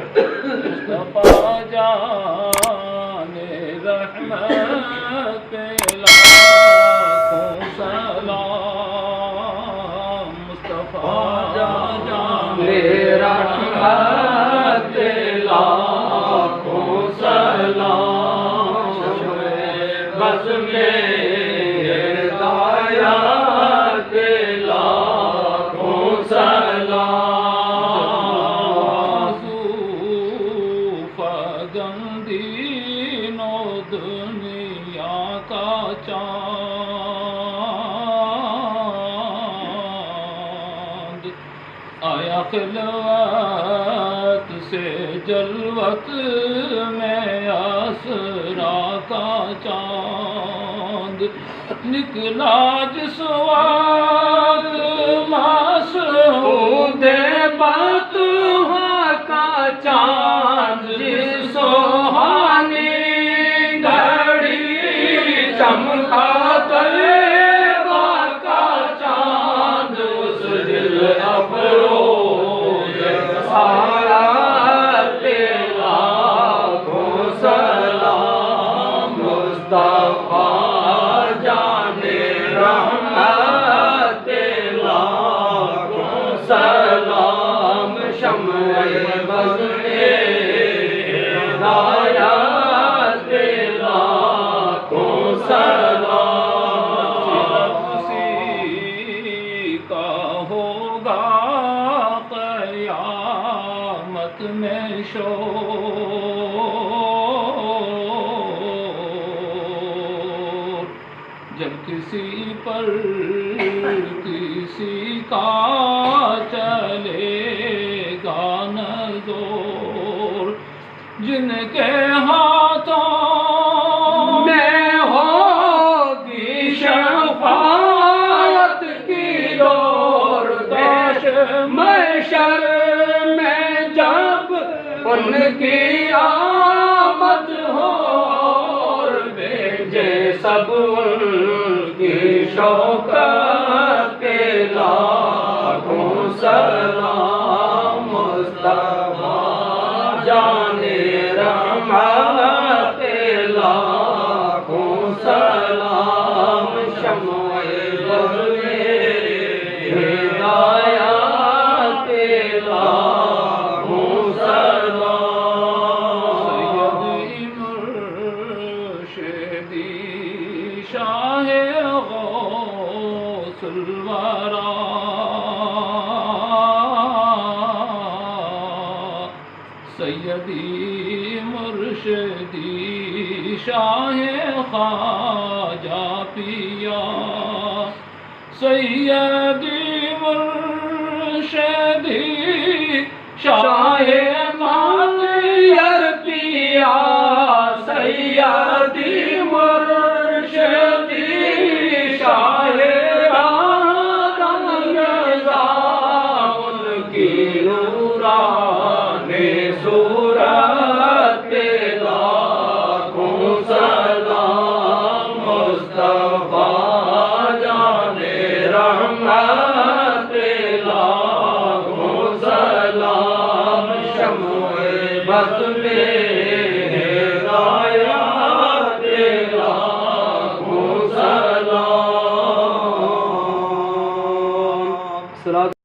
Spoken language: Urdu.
مصطفیٰ جان رحمت پہ لاکھوں سلام، مصطفیٰ جان رحمت پہ لاکھوں سلام، بس میں ہدایت پہ لاکھوں سلام، دینوں دنیا کا چاند آیا خلوت سے جلوت میں اسرا کا چاند نکلا جس وقت مسعود بطحہ کا چاند، جس سوہانی گھڑی چمکا طیبہ کا چاند، اس دل افروز سارا پہ لاکھوں سلام، مصطفیٰ جان رحمت پہ لاکھوں سلام، شمع بز میں ہدایت پہ لاکھوں سلام، اسی کا ہوگا قیامت میں شور، جب کسی پر کسی کا چلے گا نہ زور، جن کے ہاتھوں میں ہوگی شفاعت کی ڈور، محشر میں جب ان کی آمد ہو اور بھیجے سب ان کی شوکت پہ لاکھوں سلام، مصطفیٰ جان رحمت پہ لاکھوں سلام، شمع بز میں ہدایت پہ لاکھوں سلام، سیدی مرشدی شاہ غوث الورا، سیدی مرشدی شاہ خواجہ پیا، سیدی مرشدی شاہ ماطیر پیا، سیدی مرشدی شاہ رضا، ان کی نورانی صورت پہ لاکھوں سلام، مصطفیٰ جان رحمت پہ لاکھوں سلام، شمع بز میں